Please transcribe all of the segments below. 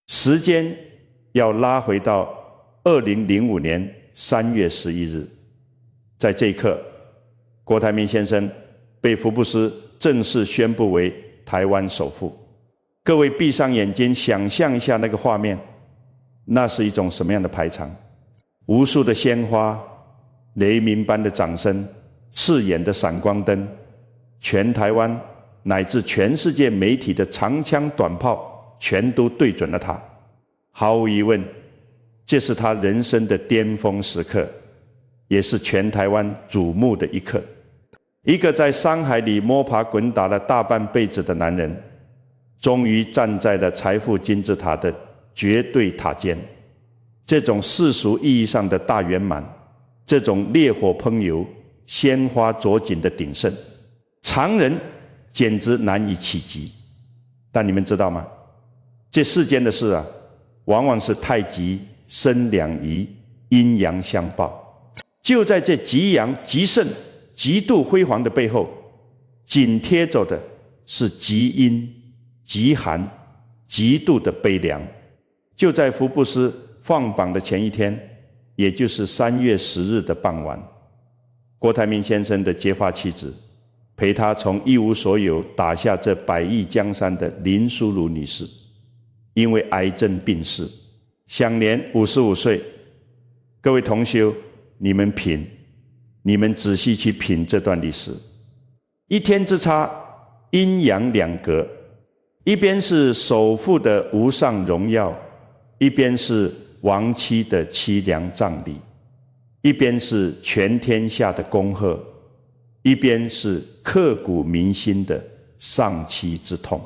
时间要拉回到2005年3月11日，在这一刻，郭台铭先生被福布斯正式宣布为台湾首富。各位闭上眼睛想象一下那个画面，那是一种什么样的排场？无数的鲜花，雷鸣般的掌声，刺眼的闪光灯，全台湾乃至全世界媒体的长枪短炮全都对准了他。毫无疑问，这是他人生的巅峰时刻，也是全台湾瞩目的一刻。一个在商海里摸爬滚打了大半辈子的男人，终于站在了财富金字塔的绝对塔尖。这种世俗意义上的大圆满，这种烈火烹油、鲜花着锦的鼎盛，常人简直难以企及。但你们知道吗？这世间的事啊，往往是太极生两仪，阴阳相报。就在这极阳极盛、极度辉煌的背后，紧贴着的是极阴、极寒、极度的悲凉。就在福布斯放榜的前一天，也就是3月10日的傍晚，郭台铭先生的结发妻子，陪他从一无所有打下这100亿江山的林淑如女士，因为癌症病逝，享年55岁。各位同修，你们品，你们仔细去品这段历史。一天之差，阴阳两隔，一边是首富的无上荣耀，一边是亡妻的凄凉葬礼，一边是全天下的恭贺，一边是刻骨铭心的丧妻之痛。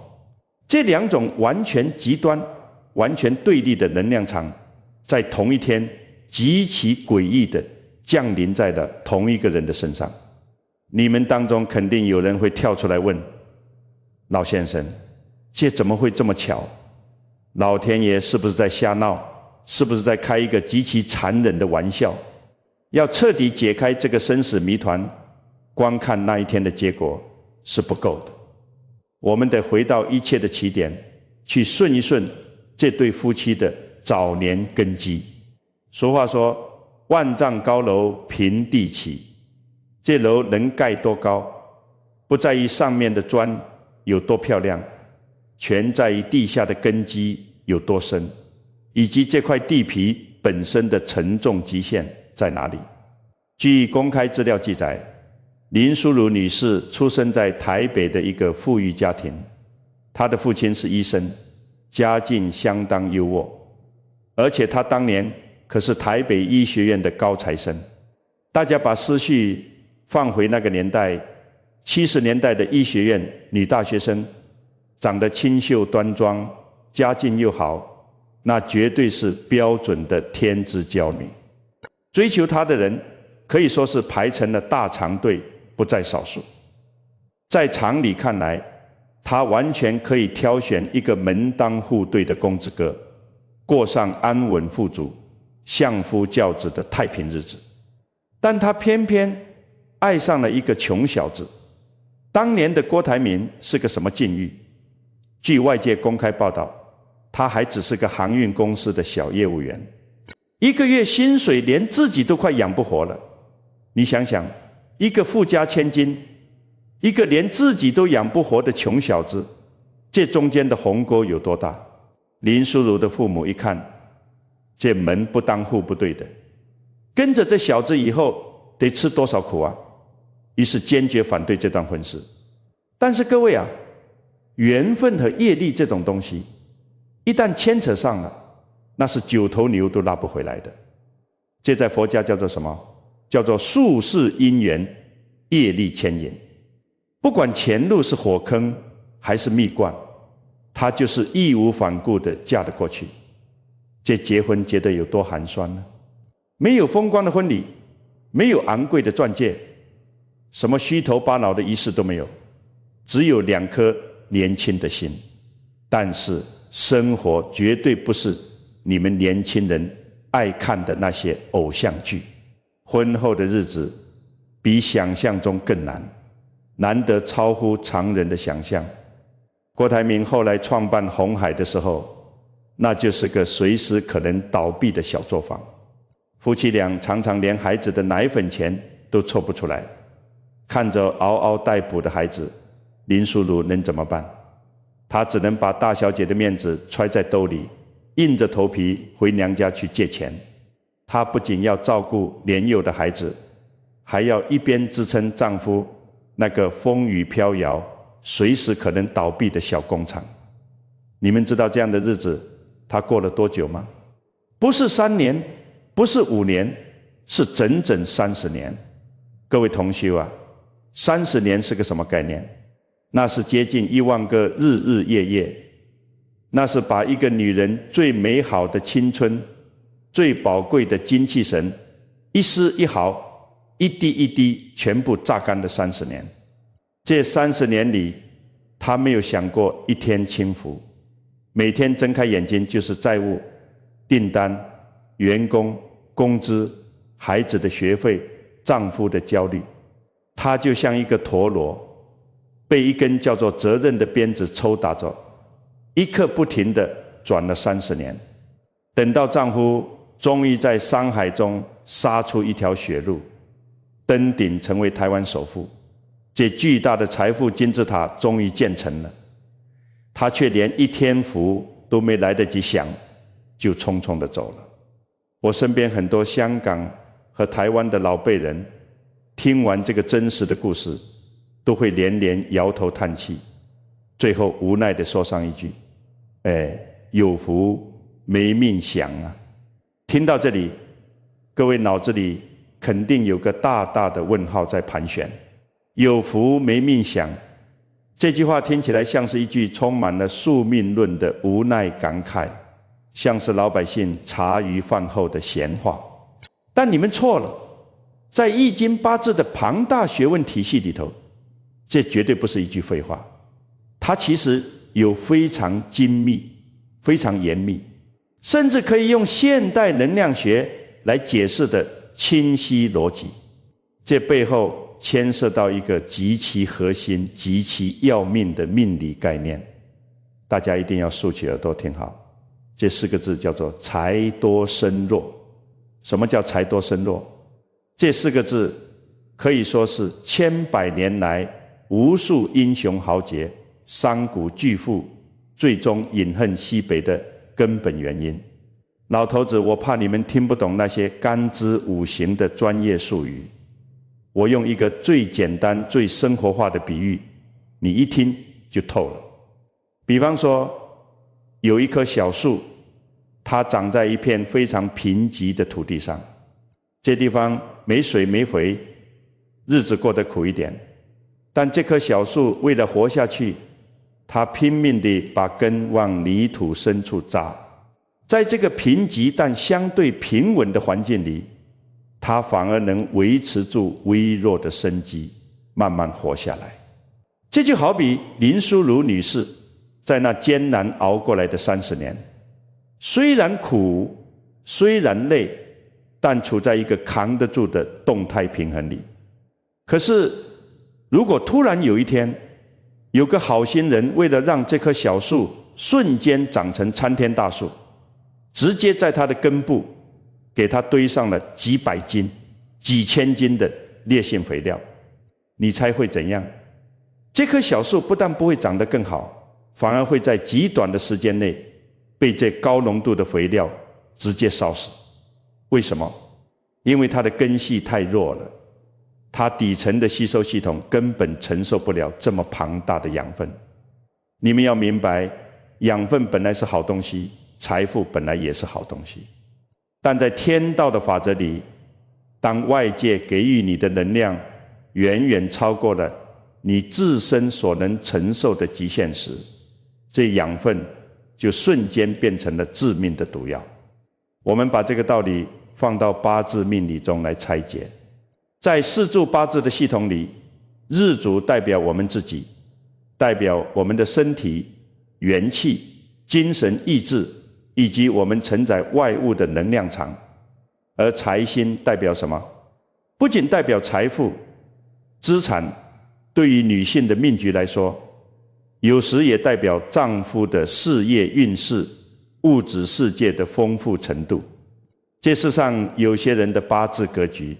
这两种完全极端、完全对立的能量场，在同一天极其诡异地降临在了同一个人的身上。你们当中肯定有人会跳出来问：老先生，这怎么会这么巧？老天爷是不是在瞎闹？是不是在开一个极其残忍的玩笑？要彻底解开这个生死谜团，光看那一天的结果是不够的。我们得回到一切的起点，去顺一顺这对夫妻的早年根基。俗话说，万丈高楼平地起，这楼能盖多高，不在于上面的砖有多漂亮，全在于地下的根基有多深，以及这块地皮本身的沉重极限在哪里。据公开资料记载，林淑如女士出生在台北的一个富裕家庭，她的父亲是医生，家境相当优渥，而且她当年可是台北医学院的高材生。大家把思绪放回那个年代，70年代的医学院女大学生，长得清秀端庄，家境又好，那绝对是标准的天之娇女。追求她的人可以说是排成了大长队，不在少数。在常理看来，她完全可以挑选一个门当户对的公子哥，过上安稳富足、相夫教子的太平日子。但她偏偏爱上了一个穷小子。当年的郭台铭是个什么境遇？据外界公开报道，他还只是个航运公司的小业务员，一个月薪水连自己都快养不活了。你想想，一个富家千金，一个连自己都养不活的穷小子，这中间的鸿沟有多大？林淑如的父母一看，这门不当户不对的，跟着这小子以后得吃多少苦啊！于是坚决反对这段婚事。但是各位啊，缘分和业力这种东西，一旦牵扯上了，那是9头牛都拉不回来的。这在佛家叫做什么？叫做宿世因缘，业力牵引。不管前路是火坑还是蜜罐，她就是义无反顾地嫁了过去。这结婚结得有多寒酸呢？没有风光的婚礼，没有昂贵的钻戒，什么虚头巴脑的仪式都没有，只有2颗年轻的心。但是生活绝对不是你们年轻人爱看的那些偶像剧。婚后的日子比想象中更难，难得超乎常人的想象。郭台铭后来创办鸿海的时候，那就是个随时可能倒闭的小作坊。夫妻俩常常连孩子的奶粉钱都凑不出来，看着嗷嗷待哺的孩子，林淑如能怎么办？她只能把大小姐的面子揣在兜里，硬着头皮回娘家去借钱。她不仅要照顾年幼的孩子，还要一边支撑丈夫那个风雨飘摇、随时可能倒闭的小工厂。你们知道这样的日子她过了多久吗？不是3年，不是5年，是整整30年。各位同修啊，30年是个什么概念？那是接近1万个日日夜夜，那是把一个女人最美好的青春、最宝贵的精气神，一丝一毫、一滴一滴全部榨干的30年。这30年里，她没有想过一天轻浮，每天睁开眼睛就是债务、订单、员工、工资、孩子的学费、丈夫的焦虑。她就像一个陀螺，被一根叫做责任的鞭子抽打着，一刻不停地转了30年。等到丈夫终于在商海中杀出一条血路，登顶成为台湾首富，这巨大的财富金字塔终于建成了，她却连一天福都没来得及享，就匆匆地走了。我身边很多香港和台湾的老辈人，听完这个真实的故事，都会连连摇头叹气，最后无奈地说上一句：有福没命享啊。听到这里，各位脑子里肯定有个大大的问号在盘旋。有福没命享，这句话听起来像是一句充满了宿命论的无奈感慨，像是老百姓茶余饭后的闲话。但你们错了，在易经八字的庞大学问体系里头，这绝对不是一句废话，它其实有非常精密、非常严密，甚至可以用现代能量学来解释的清晰逻辑。这背后牵涉到一个极其核心、极其要命的命理概念，大家一定要竖起耳朵听好。这4个字叫做财多身弱。什么叫财多身弱？这4个字可以说是千百年来无数英雄豪杰、商贾巨富最终饮恨西北的根本原因。老头子，我怕你们听不懂那些干支五行的专业术语，我用一个最简单、最生活化的比喻，你一听就透了。比方说，有一棵小树，它长在一片非常贫瘠的土地上，这地方没水没肥，日子过得苦一点。但这棵小树为了活下去，它拼命地把根往泥土深处扎。在这个贫瘠但相对平稳的环境里，它反而能维持住微弱的生机，慢慢活下来。这就好比林淑如女士在那艰难熬过来的30年，虽然苦，虽然累，但处在一个扛得住的动态平衡里。可是如果突然有一天，有个好心人为了让这棵小树瞬间长成参天大树，直接在它的根部给它堆上了几百斤、几千斤的烈性肥料，你猜会怎样？这棵小树不但不会长得更好，反而会在极短的时间内被这高浓度的肥料直接烧死。为什么？因为它的根系太弱了，它底层的吸收系统根本承受不了这么庞大的养分。你们要明白，养分本来是好东西，财富本来也是好东西，但在天道的法则里，当外界给予你的能量远远超过了你自身所能承受的极限时，这养分就瞬间变成了致命的毒药。我们把这个道理放到八字命理中来拆解。在四柱八字的系统里，日主代表我们自己，代表我们的身体、元气、精神、意志，以及我们承载外物的能量场。而财星代表什么？不仅代表财富、资产，对于女性的命局来说，有时也代表丈夫的事业运势、物质世界的丰富程度。这世上有些人的八字格局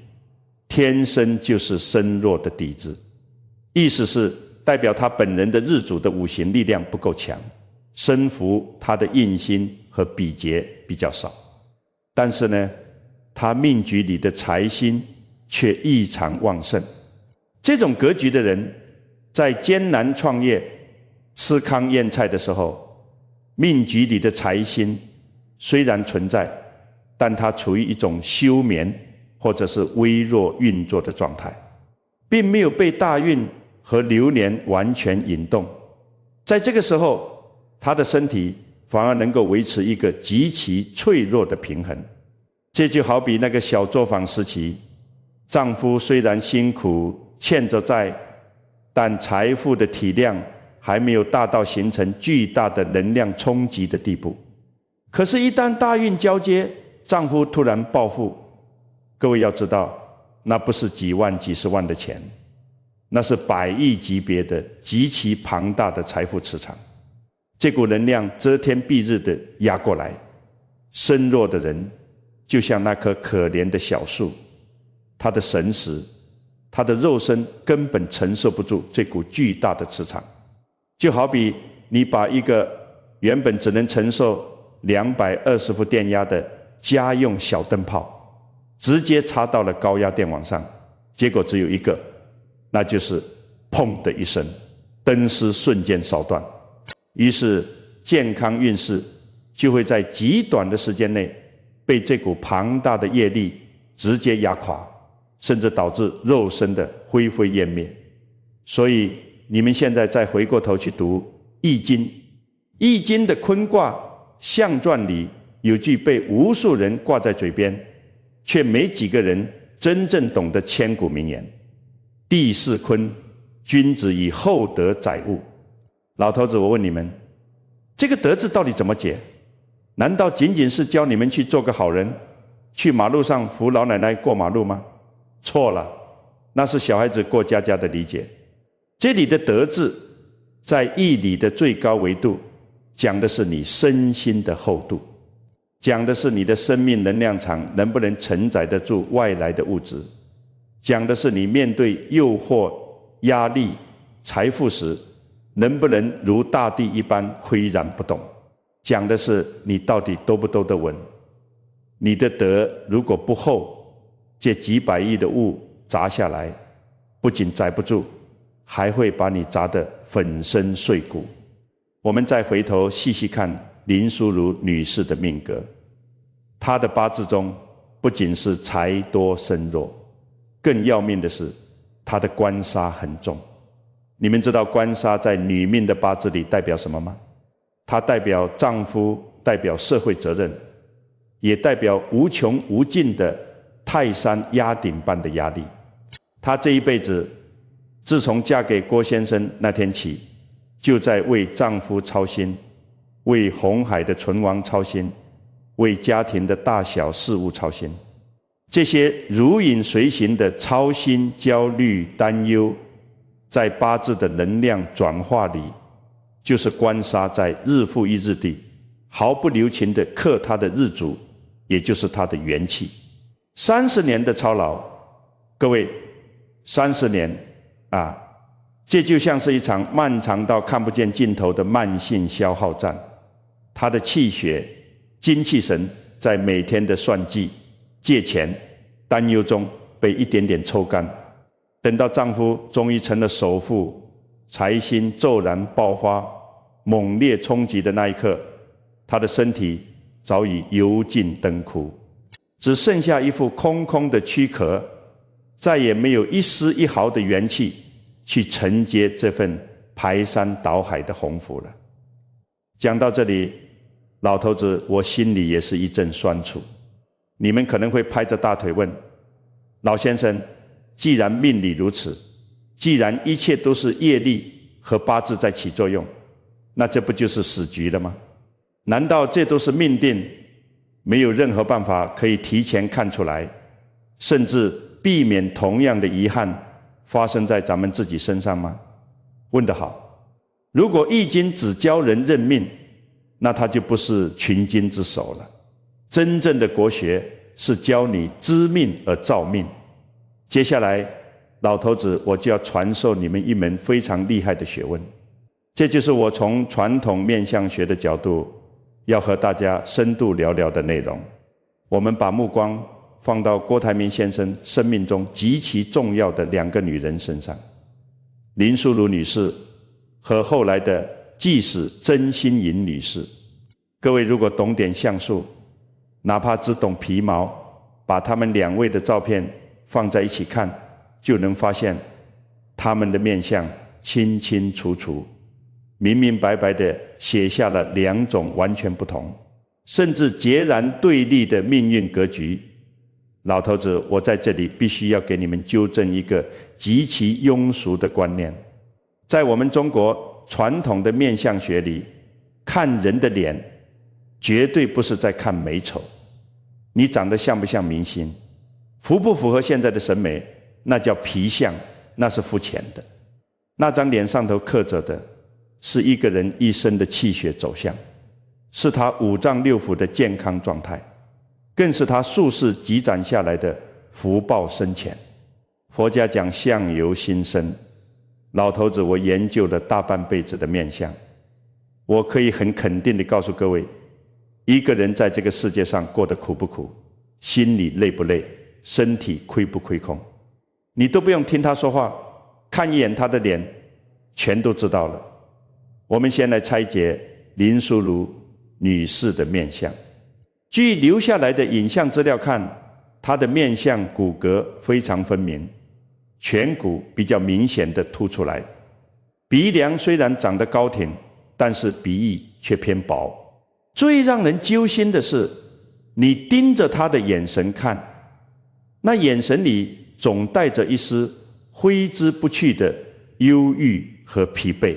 天生就是身弱的底子，意思是代表他本人的日主的五行力量不够强，身符他的印星和比劫比较少。但是呢，他命局里的财星却异常旺盛。这种格局的人在艰难创业吃糠咽菜的时候，命局里的财星虽然存在，但它处于一种休眠或者是微弱运作的状态，并没有被大运和流年完全引动。在这个时候，他的身体反而能够维持一个极其脆弱的平衡。这就好比那个小作坊时期，丈夫虽然辛苦欠着债，但财富的体量还没有大到形成巨大的能量冲击的地步。可是一旦大运交接，丈夫突然暴富，各位要知道，那不是几万几十万的钱，那是100亿级别的极其庞大的财富磁场。这股能量遮天蔽日的压过来，身弱的人就像那棵可怜的小树，他的神识，他的肉身根本承受不住这股巨大的磁场。就好比你把一个原本只能承受220伏电压的家用小灯泡直接插到了高压电网上，结果只有一个，那就是砰的一声，灯丝瞬间烧断。于是健康运势就会在极短的时间内被这股庞大的业力直接压垮，甚至导致肉身的灰飞烟灭。所以你们现在再回过头去读易经，易经的坤卦象传里有句被无数人挂在嘴边，却没几个人真正懂得千古名言：地势坤，君子以厚德载物。老头子，我问你们，这个德字到底怎么解？难道仅仅是教你们去做个好人，去马路上扶老奶奶过马路吗？错了，那是小孩子过家家的理解。这里的德字在义理的最高维度，讲的是你身心的厚度，讲的是你的生命能量场能不能承载得住外来的物质，讲的是你面对诱惑、压力、财富时能不能如大地一般岿然不动，讲的是你到底兜不兜得稳。你的德如果不厚，这几百亿的物砸下来，不仅载不住，还会把你砸得粉身碎骨。我们再回头细细看林淑如女士的命格，她的八字中不仅是财多身弱，更要命的是她的官杀很重。你们知道官杀在女命的八字里代表什么吗？它代表丈夫，代表社会责任，也代表无穷无尽的泰山压顶般的压力。她这一辈子自从嫁给郭先生那天起，就在为丈夫操心，为红海的存亡操心，为家庭的大小事务操心。这些如影随形的操心、焦虑、担忧，在八字的能量转化里，就是官杀在日复一日地毫不留情地克他的日主，也就是他的元气。30年的操劳，各位，30年啊，这就像是一场漫长到看不见尽头的慢性消耗战。他的气血、精气神在每天的算计、借钱、担忧中被一点点抽干。等到丈夫终于成了首富，财星骤然爆发，猛烈冲击的那一刻，她的身体早已油尽灯枯，只剩下一副空空的躯壳，再也没有一丝一毫的元气去承接这份排山倒海的鸿福了。讲到这里，老头子我心里也是一阵酸楚。你们可能会拍着大腿问，老先生，既然命理如此，既然一切都是业力和八字在起作用，那这不就是死局了吗？难道这都是命定，没有任何办法可以提前看出来，甚至避免同样的遗憾发生在咱们自己身上吗？问得好。如果易经只教人认命，那它就不是群经之首了。真正的国学是教你知命而造命。接下来老头子我就要传授你们一门非常厉害的学问，这就是我从传统面相学的角度要和大家深度聊聊的内容。我们把目光放到郭台铭先生生命中极其重要的2个女人身上，林淑如女士和后来的济史曾心莹女士。各位如果懂点相术，哪怕只懂皮毛，把他们2位的照片放在一起看，就能发现他们的面相清清楚楚，明明白白地写下了2种完全不同，甚至截然对立的命运格局。老头子，我在这里必须要给你们纠正一个极其庸俗的观念。在我们中国传统的面相学里，看人的脸绝对不是在看美丑，你长得像不像明星，符不符合现在的审美，那叫皮相，那是肤浅的。那张脸上头刻着的是一个人一生的气血走向，是他5脏6腑的健康状态，更是他数世积攒下来的福报深浅。佛家讲相由心生，老头子我研究了大半辈子的面相，我可以很肯定地告诉各位，一个人在这个世界上过得苦不苦，心里累不累，身体亏不亏空，你都不用听他说话，看一眼他的脸全都知道了。我们先来拆解林淑如女士的面相。据留下来的影像资料看，她的面相骨骼非常分明，颧骨比较明显地凸出来，鼻梁虽然长得高挺，但是鼻翼却偏薄。最让人揪心的是，你盯着她的眼神看，那眼神里总带着一丝挥之不去的忧郁和疲惫。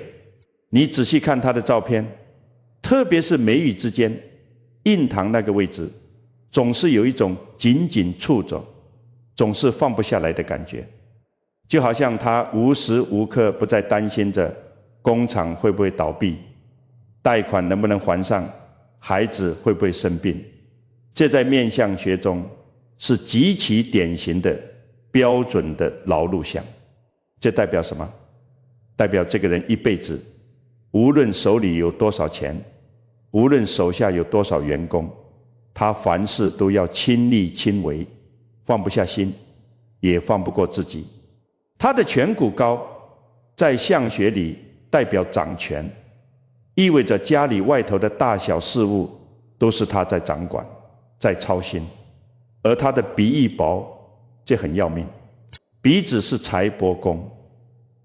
你仔细看她的照片，特别是眉宇之间印堂那个位置，总是有一种紧紧触着，总是放不下来的感觉，就好像她无时无刻不在担心着工厂会不会倒闭，贷款能不能还上，孩子会不会生病。这在面相学中是极其典型的标准的劳碌相。这代表什么？代表这个人一辈子，无论手里有多少钱，无论手下有多少员工，他凡事都要亲力亲为，放不下心，也放不过自己。他的颧骨高，在相学里代表掌权，意味着家里外头的大小事务都是他在掌管，在操心。而他的鼻翼薄，这很要命。鼻子是财帛宫，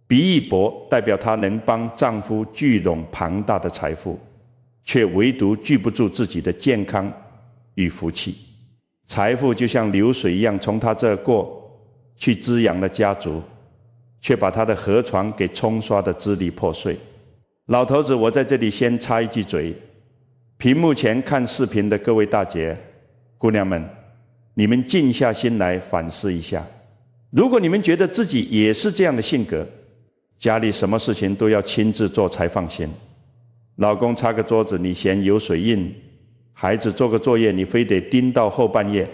鼻翼薄代表她能帮丈夫聚拢庞大的财富，却唯独聚不住自己的健康与福气。财富就像流水一样从她这儿过去，滋养了家族，却把她的河床给冲刷得支离破碎。老头子，我在这里先插一句嘴，屏幕前看视频的各位大姐姑娘们，你们静下心来反思一下，如果你们觉得自己也是这样的性格，家里什么事情都要亲自做才放心，老公擦个桌子你嫌有水印，孩子做个作业你非得盯到后半夜，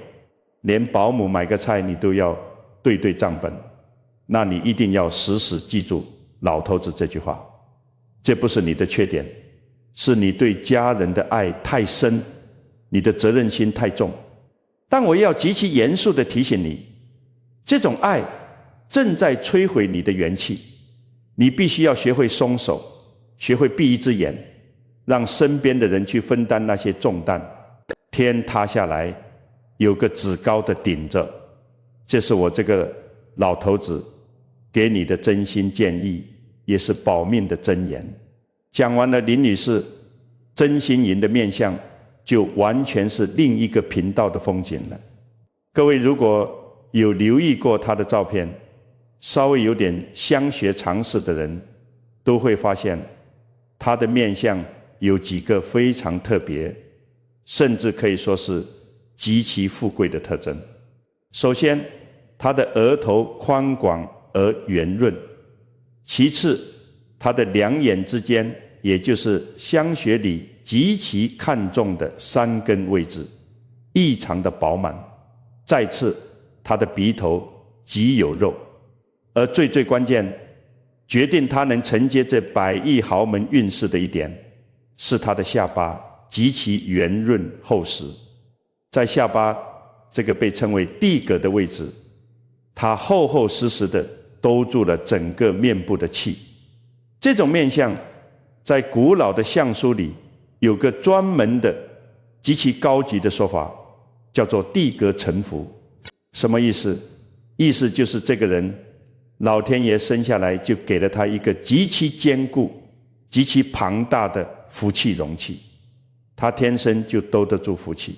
连保姆买个菜你都要对对账本，那你一定要死死记住老头子这句话。这不是你的缺点，是你对家人的爱太深，你的责任心太重。但我要极其严肃地提醒你，这种爱正在摧毁你的元气，你必须要学会松手，学会闭一只眼，让身边的人去分担那些重担。天塌下来，有个指高的顶着，这是我这个老头子给你的真心建议，也是保命的箴言。讲完了林女士真心莹的面相，就完全是另一个频道的风景了。各位如果有留意过她的照片，稍微有点相学常识的人都会发现，她的面相有几个非常特别，甚至可以说是极其富贵的特征。首先，她的额头宽广而圆润，其次，她的两眼之间，也就是相学里极其看重的山根位置异常的饱满。再次，他的鼻头极有肉，而最关键，决定他能承接这100亿豪门运势的一点，是他的下巴极其圆润厚实。在下巴这个被称为地阁的位置，它厚厚实实的兜住了整个面部的气。这种面相在古老的相书里有个专门的极其高级的说法，叫做地阁沉浮。什么意思？意思就是这个人老天爷生下来就给了他一个极其坚固极其庞大的福气容器，他天生就兜得住福气。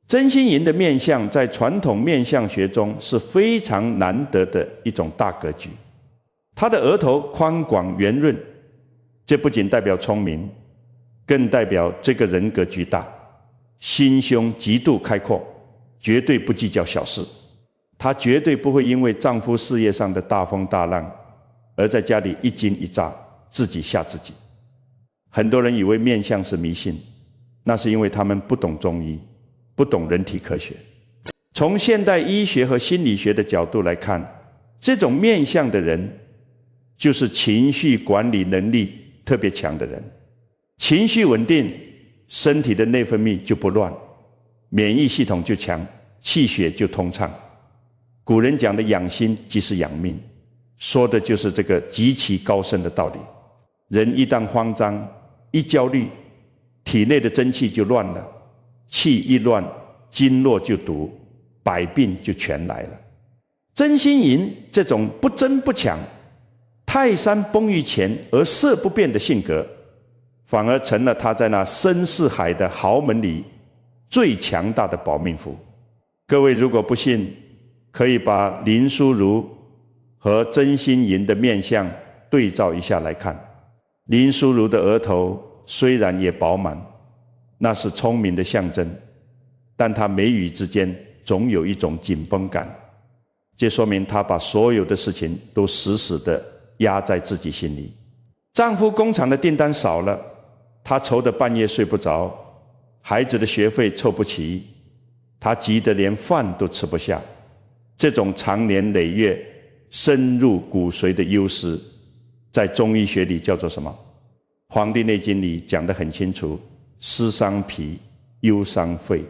真心银的面相在传统面相学中是非常难得的一种大格局。他的额头宽广圆润，这不仅代表聪明，更代表这个人格巨大，心胸极度开阔，绝对不计较小事。她绝对不会因为丈夫事业上的大风大浪而在家里一惊一乍，自己吓自己。很多人以为面相是迷信，那是因为他们不懂中医，不懂人体科学。从现代医学和心理学的角度来看，这种面相的人就是情绪管理能力特别强的人。情绪稳定，身体的内分泌就不乱，免疫系统就强，气血就通畅。古人讲的养心即是养命，说的就是这个极其高深的道理。人一旦慌张，一焦虑，体内的真气就乱了，气一乱，经络就堵，百病就全来了。真心银这种不争不抢，泰山崩于前而色不变的性格，反而成了他在那深似海的豪门里最强大的保命符。各位如果不信，可以把林淑如和真心银的面相对照一下来看。林淑如的额头虽然也饱满，那是聪明的象征，但她眉宇之间总有一种紧绷感，这说明她把所有的事情都死死地压在自己心里。丈夫工厂的订单少了，她愁得半夜睡不着，孩子的学费凑不齐，她急得连饭都吃不下。这种长年累月深入骨髓的忧思，在中医学里叫做什么？《黄帝内经》里讲得很清楚，思伤脾，忧伤肺。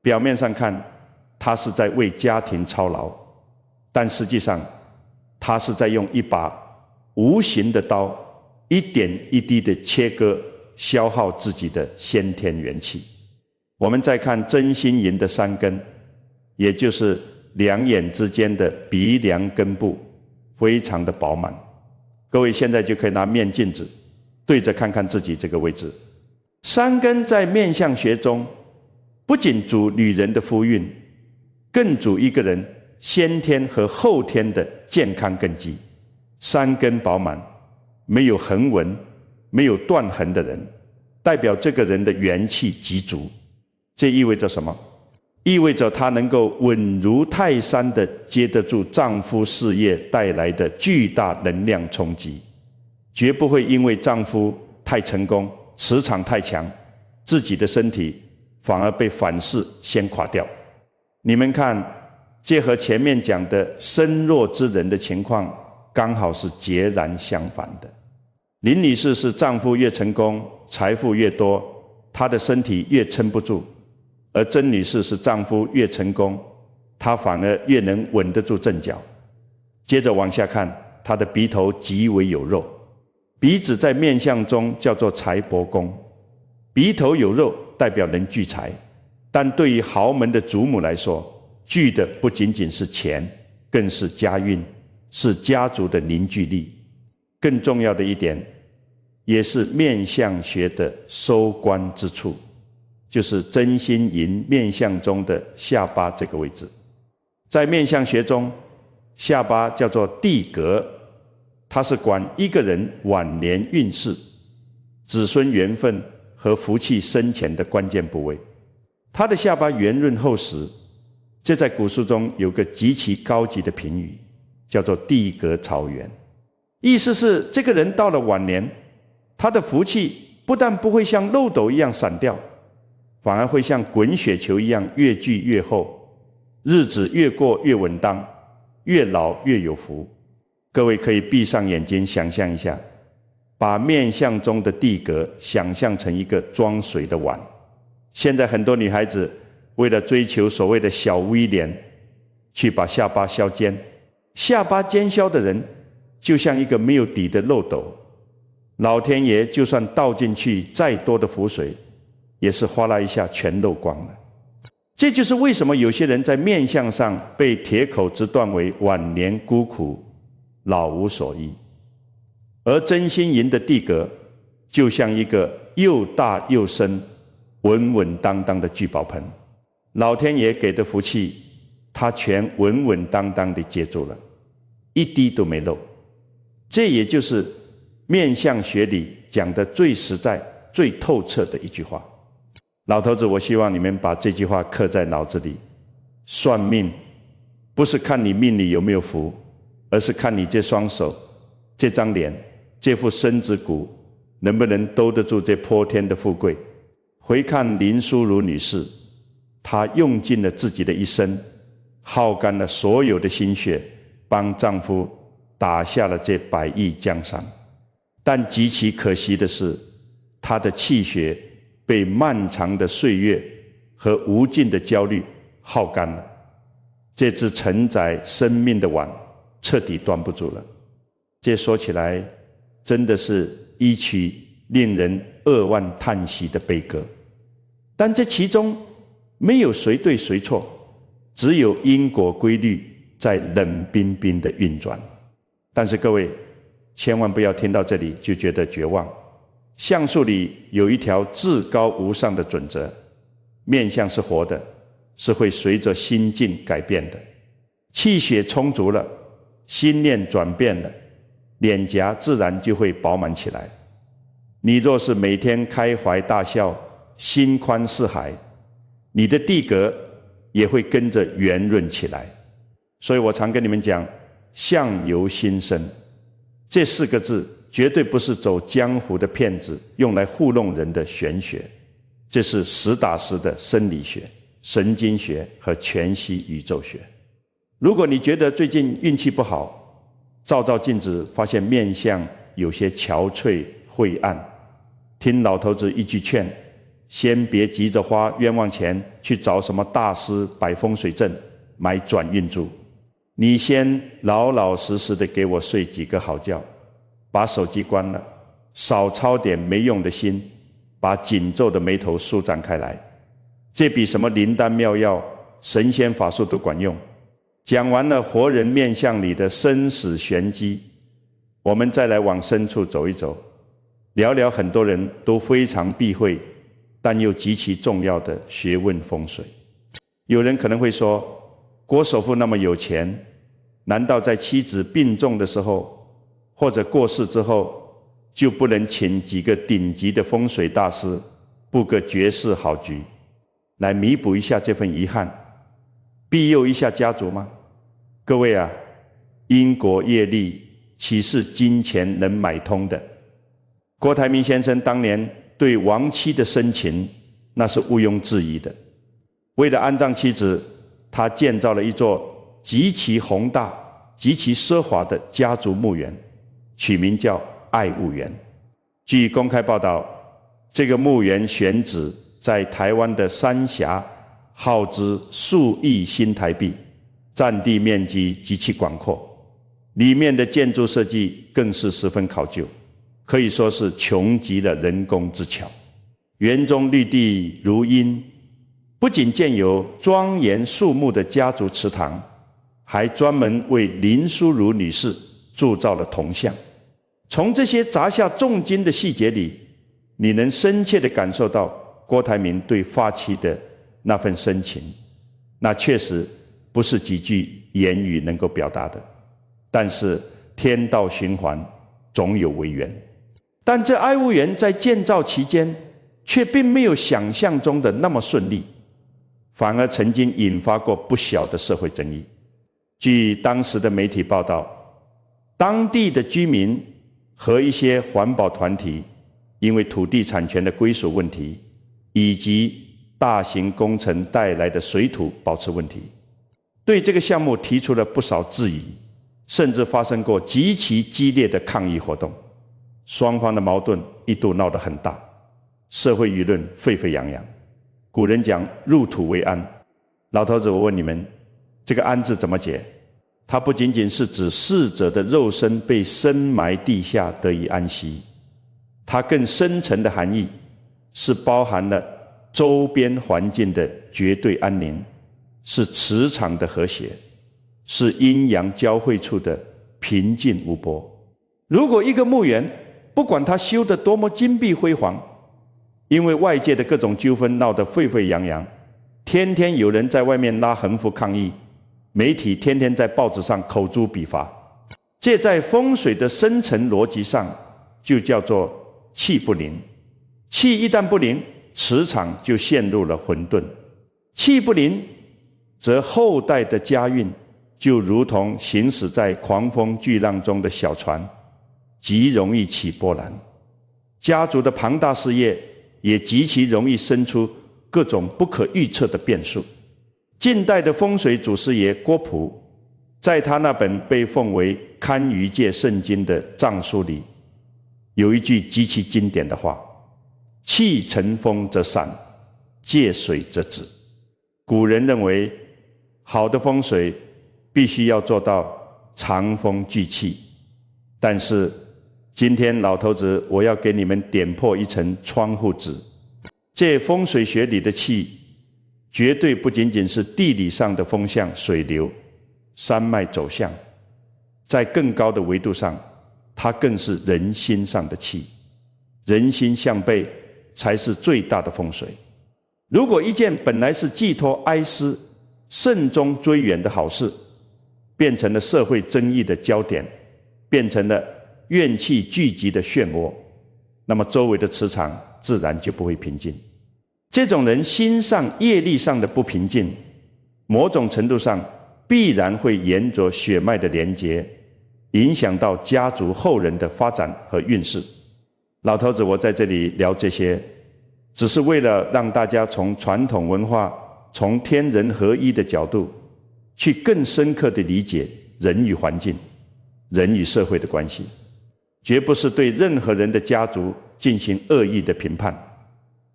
表面上看，他是在为家庭操劳，但实际上他是在用一把无形的刀，一点一滴的切割，消耗自己的先天元气。我们再看真心银的山根，也就是两眼之间的鼻梁根部，非常的饱满。各位现在就可以拿面镜子对着看看自己这个位置。山根在面相学中不仅主女人的夫运，更主一个人先天和后天的健康根基。山根饱满，没有横纹，没有断痕的人，代表这个人的元气极足。这意味着什么？意味着她能够稳如泰山地接得住丈夫事业带来的巨大能量冲击，绝不会因为丈夫太成功，磁场太强，自己的身体反而被反噬先垮掉。你们看，这和前面讲的身弱之人的情况刚好是截然相反的。林女士是丈夫越成功，财富越多，她的身体越撑不住；而曾女士是丈夫越成功，她反而越能稳得住阵脚。接着往下看，她的鼻头极为有肉，鼻子在面相中叫做财帛宫，鼻头有肉代表能聚财，但对于豪门的主母来说，聚的不仅仅是钱，更是家运，是家族的凝聚力。更重要的一点，也是面相学的收官之处，就是真心银面相中的下巴这个位置。在面相学中，下巴叫做地阁，它是管一个人晚年运势、子孙缘分和福气深浅的关键部位。他的下巴圆润厚实，这在古书中有个极其高级的评语，叫做地阁朝元。意思是这个人到了晚年，他的福气不但不会像漏斗一样散掉，反而会像滚雪球一样越聚越厚，日子越过越稳当，越老越有福。各位可以闭上眼睛想象一下，把面相中的地格想象成一个装水的碗。现在很多女孩子为了追求所谓的小 V 脸，去把下巴削尖，下巴尖削的人就像一个没有底的漏斗，老天爷就算倒进去再多的浮水，也是哗啦一下全漏光了。这就是为什么有些人在面相上被铁口直断为晚年孤苦，老无所依。而真心银的地格就像一个又大又深稳稳当当的聚宝盆，老天爷给的福气他全稳稳当当地接住了，一滴都没漏。这也就是面相学里讲的最实在最透彻的一句话。老头子，我希望你们把这句话刻在脑子里。算命不是看你命里有没有福，而是看你这双手、这张脸、这副身子骨能不能兜得住这泼天的富贵。回看林淑如女士，她用尽了自己的一生，耗干了所有的心血，帮丈夫打下了这100亿江山。但极其可惜的是，她的气血被漫长的岁月和无尽的焦虑耗干了，这只承载生命的碗彻底端不住了。这说起来真的是一曲令人扼腕叹息的悲歌，但这其中没有谁对谁错，只有因果规律在冷冰冰的运转。但是各位千万不要听到这里就觉得绝望。相术里有一条至高无上的准则，面相是活的，是会随着心境改变的。气血充足了，心念转变了，脸颊自然就会饱满起来。你若是每天开怀大笑，心宽似海，你的地格也会跟着圆润起来。所以我常跟你们讲，相由心生，这4个字绝对不是走江湖的骗子用来糊弄人的玄学，这是实打实的生理学、神经学和全息宇宙学。如果你觉得最近运气不好，照照镜子发现面相有些憔悴晦暗，听老头子一句劝，先别急着花冤枉钱去找什么大师摆风水阵买转运珠，你先老老实实的给我睡几个好觉，把手机关了，少操点没用的心，把紧皱的眉头舒展开来，这比什么灵丹妙药、神仙法术都管用。讲完了活人面相里的生死玄机，我们再来往深处走一走，聊聊很多人都非常避讳但又极其重要的学问风水。有人可能会说，郭首富那么有钱，难道在妻子病重的时候或者过世之后，就不能请几个顶级的风水大师布个绝世好局，来弥补一下这份遗憾，庇佑一下家族吗？各位啊，因果业力岂是金钱能买通的？郭台铭先生当年对亡妻的深情，那是毋庸置疑的。为了安葬妻子，他建造了一座极其宏大、极其奢华的家族墓园，取名叫爱物园。据公开报道，这个墓园选址在台湾的三峡，耗资数亿新台币，占地面积极其广阔，里面的建筑设计更是十分考究，可以说是穷极了人工之巧。园中绿地如茵，不仅建有庄严肃穆的家族祠堂，还专门为林淑如女士铸造了铜像。从这些砸下重金的细节里，你能深切地感受到郭台铭对发妻的那份深情，那确实不是几句言语能够表达的。但是天道循环，总有为缘。但这爱物园在建造期间，却并没有想象中的那么顺利，反而曾经引发过不小的社会争议。据当时的媒体报道，当地的居民和一些环保团体因为土地产权的归属问题，以及大型工程带来的水土保持问题，对这个项目提出了不少质疑，甚至发生过极其激烈的抗议活动。双方的矛盾一度闹得很大，社会舆论沸沸扬扬。古人讲入土为安，老头子，我问你们，这个安字怎么解？它不仅仅是指逝者的肉身被深埋地下得以安息，它更深层的含义是包含了周边环境的绝对安宁，是磁场的和谐，是阴阳交汇处的平静无波。如果一个墓园不管它修得多么金碧辉煌，因为外界的各种纠纷闹得沸沸扬扬，天天有人在外面拉横幅抗议，媒体天天在报纸上口诛笔伐，这在风水的深层逻辑上就叫做气不宁。气一旦不宁，磁场就陷入了混沌。气不宁，则后代的家运就如同行驶在狂风巨浪中的小船，极容易起波澜。家族的庞大事业也极其容易生出各种不可预测的变数。近代的风水祖师爷郭璞，在他那本被奉为堪舆界圣经的藏书里，有一句极其经典的话：气乘风则散，借水则止。古人认为，好的风水必须要做到长风聚气，但是今天老头子我要给你们点破一层窗户纸。这风水学里的气，绝对不仅仅是地理上的风向、水流、山脉走向，在更高的维度上，它更是人心上的气。人心向背才是最大的风水。如果一件本来是寄托哀思、慎终追远的好事，变成了社会争议的焦点，变成了怨气聚集的漩涡，那么周围的磁场自然就不会平静。这种人心上业力上的不平静，某种程度上必然会沿着血脉的连结，影响到家族后人的发展和运势。老头子我在这里聊这些，只是为了让大家从传统文化、从天人合一的角度，去更深刻地理解人与环境、人与社会的关系，绝不是对任何人的家族进行恶意的评判。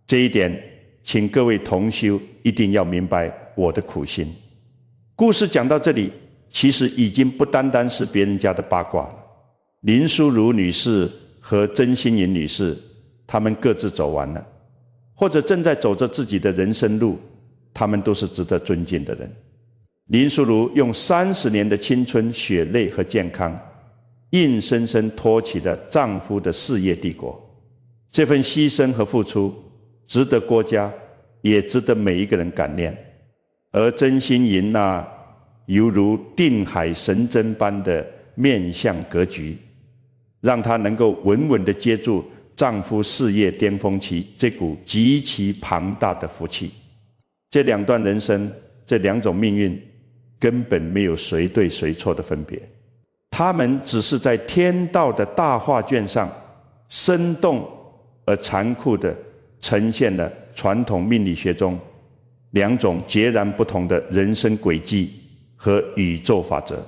这一点请各位同修一定要明白我的苦心。故事讲到这里，其实已经不单单是别人家的八卦了。林淑如女士和曾心莹女士，她们各自走完了，或者正在走着自己的人生路，她们都是值得尊敬的人。林淑如用30年的青春、血泪和健康，硬生生托起了丈夫的事业帝国。这份牺牲和付出，值得国家，也值得每一个人感念。而曾心莹那犹如定海神针般的面相格局，让她能够稳稳地接住丈夫事业巅峰期这股极其庞大的福气。这两段人生，这两种命运，根本没有谁对谁错的分别，他们只是在天道的大画卷上，生动而残酷地呈现了传统命理学中两种截然不同的人生轨迹和宇宙法则。